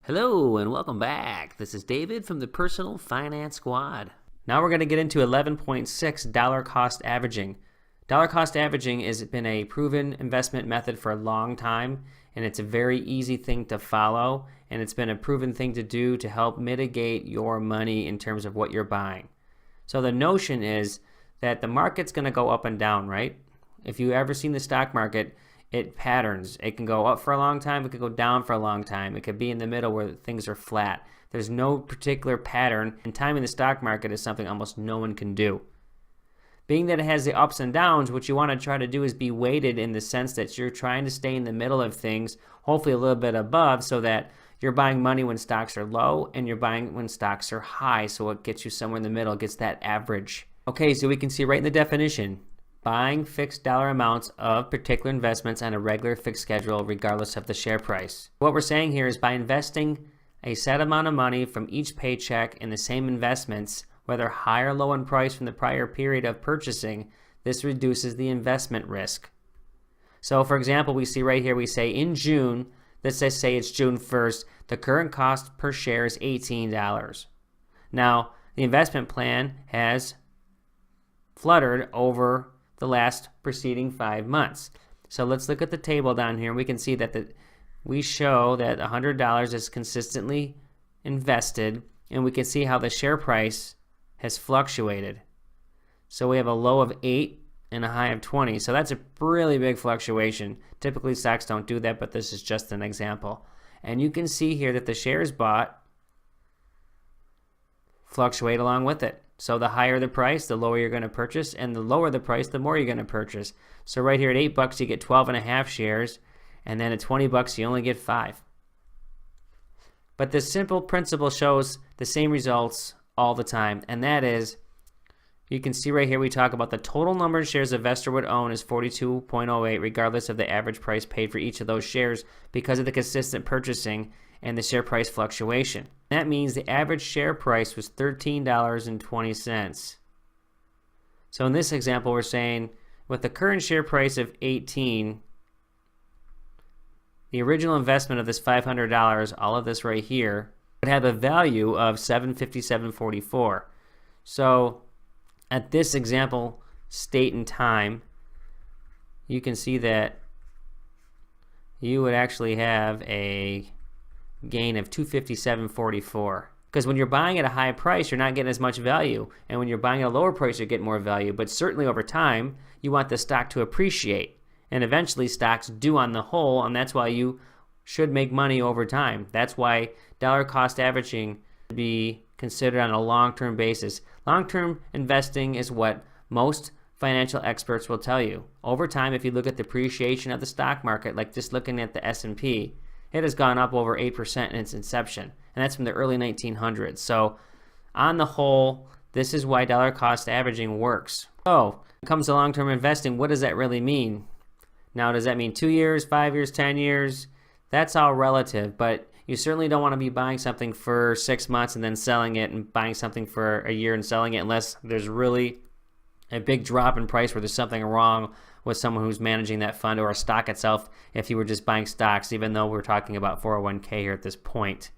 Hello and welcome back. This is David from the Personal Finance Squad. Now we're going to get into 11.6 dollar cost averaging. Dollar cost averaging has been a proven investment method for a long time, and it's a very easy thing to follow, and it's been a proven thing to do to help mitigate your money in terms of what you're buying. So the notion is that the market's going to go up and down, right? If you've ever seen the stock market, it patterns. It can go up for a long time, it could go down for a long time, it could be in the middle where things are flat. There's no particular pattern, and timing the stock market is something almost no one can do. Being that it has the ups and downs, what you want to try to do is be weighted in the sense that you're trying to stay in the middle of things, hopefully a little bit above, so that you're buying money when stocks are low and you're buying when stocks are high, so it gets you somewhere in the middle, gets that average. Okay, so we can see right in the definition, buying fixed dollar amounts of particular investments on a regular fixed schedule regardless of the share price. What we're saying here is by investing a set amount of money from each paycheck in the same investments, whether high or low in price from the prior period of purchasing, this reduces the investment risk. So for example, we see right here, we say in June, let's just say it's June 1st, the current cost per share is $18. Now, the investment plan has fluttered over the last preceding 5 months. So let's look at the table down here. We can see that we show that $100 is consistently invested, and we can see how the share price has fluctuated. So we have a low of 8 and a high of 20. So that's a really big fluctuation. Typically stocks don't do that, but this is just an example. And you can see here that the shares bought fluctuate along with it. So the higher the price, the lower you're going to purchase, and the lower the price, the more you're going to purchase. So right here at $8, you get 12 and a half shares, and then at $20, you only get 5. But this simple principle shows the same results all the time, and that is, you can see right here we talk about the total number of shares a investor would own is 42.08, regardless of the average price paid for each of those shares because of the consistent purchasing and the share price fluctuation. That means the average share price was $13.20. So in this example, we're saying with the current share price of 18, the original investment of this $500, all of this right here, would have a value of $757.44. So at this example state and time, you can see that you would actually have a gain of $257.44, because when you're buying at a high price, you're not getting as much value, and when you're buying at a lower price, you get more value. But certainly over time, you want the stock to appreciate, and eventually stocks do on the whole, and that's why you should make money over time. That's why dollar cost averaging should be considered on a long-term basis. Long-term investing is what most financial experts will tell you. Over time, if you look at the appreciation of the stock market, like just looking at the S&P, it has gone up over 8% in its inception, and that's from the early 1900s. So on the whole, this is why dollar cost averaging works. So when it comes to long-term investing, what does that really mean? Now, does that mean 2 years, 5 years, 10 years? That's all relative, but you certainly don't want to be buying something for 6 months and then selling it, and buying something for a year and selling it, unless there's really a big drop in price where there's something wrong with someone who's managing that fund, or a stock itself, if you were just buying stocks, even though we're talking about 401k here at this point.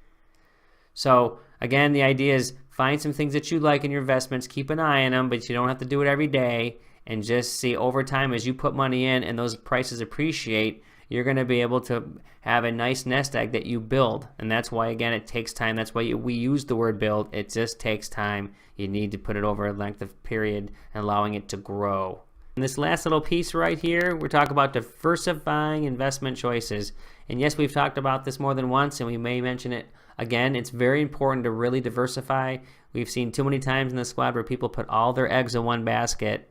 So again, the idea is find some things that you like in your investments, keep an eye on them, but you don't have to do it every day, and just see over time as you put money in and those prices appreciate, you're going to be able to have a nice nest egg that you build. And that's why, again, it takes time. That's why we use the word build. It just takes time. You need to put it over a length of period and allowing it to grow. In this last little piece right here, we're talking about diversifying investment choices. And yes, we've talked about this more than once, and we may mention it again. It's very important to really diversify. We've seen too many times in the squad where people put all their eggs in one basket,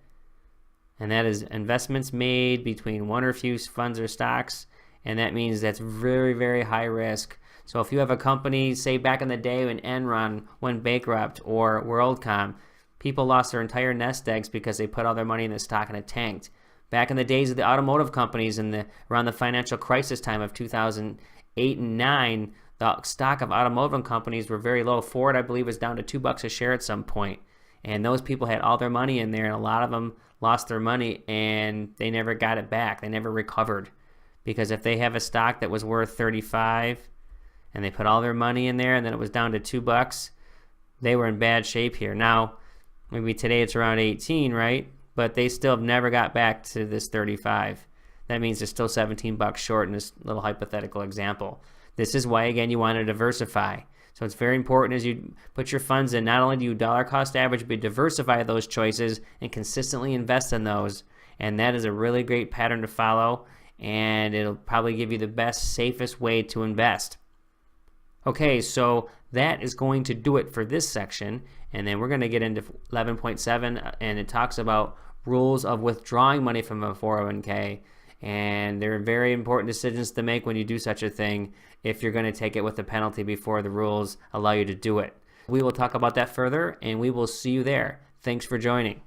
and that is investments made between one or few funds or stocks, and that means that's very, very high risk. So if you have a company, say back in the day when Enron went bankrupt, or WorldCom, people lost their entire nest eggs because they put all their money in the stock and it tanked. Back in the days of the automotive companies around the financial crisis time of 2008 and 9, the stock of automotive companies were very low. Ford, I believe, was down to $2 a share at some point. And those people had all their money in there, and a lot of them lost their money, and they never got it back. They never recovered. Because if they have a stock that was worth 35 and they put all their money in there and then it was down to $2, they were in bad shape here. Now, maybe today it's around 18, right? But they still have never got back to this 35. That means they're still 17 bucks short in this little hypothetical example. This is why, again, you want to diversify. So it's very important as you put your funds in, not only do you dollar cost average, but diversify those choices and consistently invest in those. And that is a really great pattern to follow, and it'll probably give you the best, safest way to invest. Okay, so that is going to do it for this section, and then we're going to get into 11.7, and it talks about rules of withdrawing money from a 401k, and they're very important decisions to make when you do such a thing if you're going to take it with a penalty before the rules allow you to do it. We will talk about that further, and we will see you there. Thanks for joining.